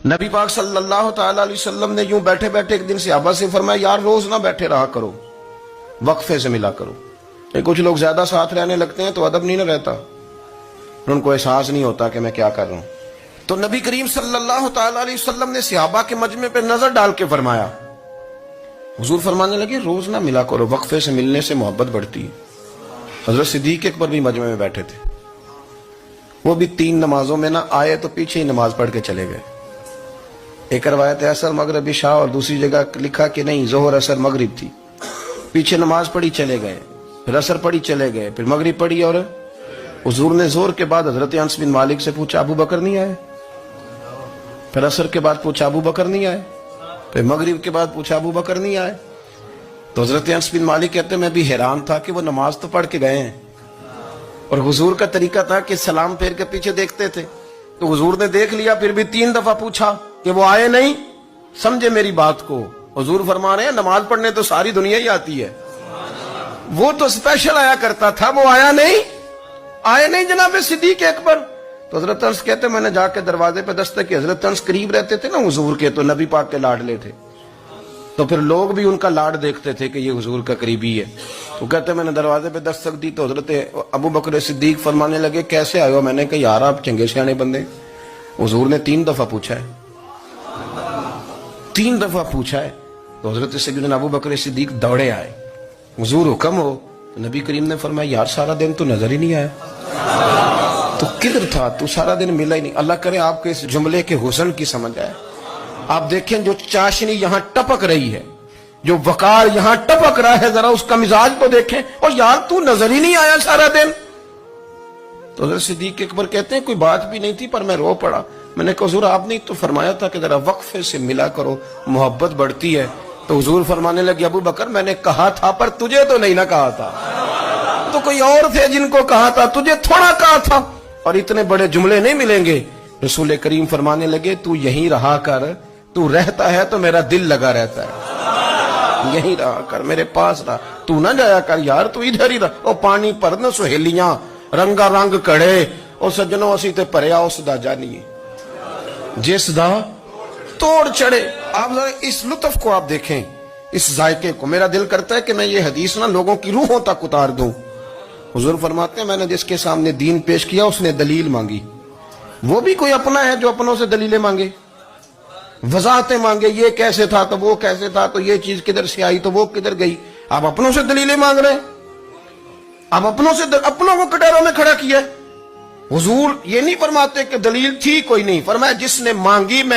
نبی پاک صلی اللہ تعالی علیہ وسلم نے یوں بیٹھے بیٹھے ایک دن صحابہ سے فرمایا یار روز نہ بیٹھے رہا کرو، وقفے سے ملا کرو۔ کچھ لوگ زیادہ ساتھ رہنے لگتے ہیں تو ادب نہیں نہ رہتا، ان کو احساس نہیں ہوتا کہ میں کیا کر رہا ہوں۔ تو نبی کریم صلی اللہ تعالی علیہ وسلم نے صحابہ کے مجمع پہ نظر ڈال کے فرمایا، حضور فرمانے لگے روز نہ ملا کرو، وقفے سے ملنے سے محبت بڑھتی ہے۔ حضرت صدیق اکبر بھی مجمع میں بیٹھے تھے، وہ بھی 3 نمازوں میں نہ آئے تو پیچھے ہی نماز پڑھ کے چلے گئے۔ ایک روایت ہے عصر مغرب عشاء، اور دوسری جگہ لکھا کہ نہیں ظہر عصر مغرب تھی، پیچھے نماز پڑھی چلے گئے، پھر عصر پڑھی چلے گئے، پھر مغرب پڑھی، اور حضور نے ظہر کے بعد حضرت انس بن مالک سے پوچھا ابو بکر نہیں آئے؟ پھر عصر کے بعد پوچھا ابو بکر نہیں آئے؟ پھر مغرب کے بعد پوچھا ابو بکر نہیں آئے؟ تو حضرت انس بن مالک کہتے ہیں میں بھی حیران تھا کہ وہ نماز تو پڑھ کے گئے ہیں، اور حضور کا طریقہ تھا کہ سلام پھیر کے پیچھے دیکھتے تھے، تو حضور نے دیکھ لیا، پھر بھی 3 دفعہ پوچھا کہ وہ آئے نہیں؟ سمجھے میری بات کو؟ حضور فرما رہے ہیں نماز پڑھنے تو ساری دنیا ہی آتی ہے، وہ تو اسپیشل آیا کرتا تھا، وہ آیا نہیں؟ آئے نہیں جناب صدیق اکبر؟ تو حضرت انس کہتے ہیں میں نے جا کے دروازے پہ دستک کی، حضرت انس قریب رہتے تھے نا حضور کے، تو نبی پاک کے لاڈلے تھے، تو پھر لوگ بھی ان کا لاڈ دیکھتے تھے کہ یہ حضور کا قریبی ہے۔ تو کہتے ہیں میں نے دروازے پہ دستک دی تو حضرت ابو بکر صدیق فرمانے لگے کیسے آئے ہو؟ میں نے کہا یار آپ چنگے سیانے بندے، حضور نے 3 دفعہ پوچھا ہے، 3 دفعہ پوچھا ہے۔ تو حضرت سیدنا ابو بکر صدیق دوڑے آئے، حضور حکم ہو؟ تو نبی کریم نے فرمایا یار سارا دن تو نظر ہی نہیں آیا، تو کدھر تھا تو؟ سارا دن ملا ہی نہیں۔ اللہ کرے آپ کے اس جملے کے حسن کی سمجھ آئے۔ آپ دیکھیں جو چاشنی یہاں ٹپک رہی ہے، جو وقار یہاں ٹپک رہا ہے، ذرا اس کا مزاج کو دیکھیں، اور یار تو نظر ہی نہیں آیا سارا دن۔ تو حضرت صدیق اکبر کہتے ہیں کوئی بات بھی نہیں تھی پر میں رو پڑا۔ میں نے کہا حضور آپ نے تو فرمایا تھا کہ ذرا وقفے سے ملا کرو، محبت بڑھتی ہے۔ تو حضور فرمانے لگے ابو بکر میں نے کہا تھا پر تجھے تو نہیں نہ کہا تھا، تو کوئی اور تھے جن کو کہا تھا، تجھے تھوڑا کہا تھا، اور اتنے بڑے جملے نہیں ملیں گے۔ رسول کریم فرمانے لگے تو یہیں رہا کر، تو رہتا ہے تو میرا دل لگا رہتا ہے، یہیں رہا کر، میرے پاس رہا، تو نہ جایا کر یار، تو ادھر ہی رہا۔ او پانی پر نہ سہیلیاں رنگا رنگ کڑے، او سجنوں اسی تے پریا اس دا جانیے جس دا توڑ چڑھے۔ آپ ذرا اس لطف کو آپ دیکھیں، اس ذائقے کو۔ میرا دل کرتا ہے کہ میں یہ حدیث نہ لوگوں کی روحوں تک اتار دوں۔ حضور فرماتے ہیں میں نے جس کے سامنے دین پیش کیا اس نے دلیل مانگی، وہ بھی کوئی اپنا ہے جو اپنوں سے دلیلیں مانگے، وضاحتیں مانگے، یہ کیسے تھا تو وہ کیسے تھا، تو یہ چیز کدھر سے آئی تو وہ کدھر گئی۔ آپ اپنوں سے دلیلیں مانگ رہے ہیں، آپ اپنوں کو کٹوروں میں کھڑا کیا ہے۔ حضور یہ نہیں فرماتے کہ دلیل تھی کوئی نہیں، فرمایا جس نے مانگی میں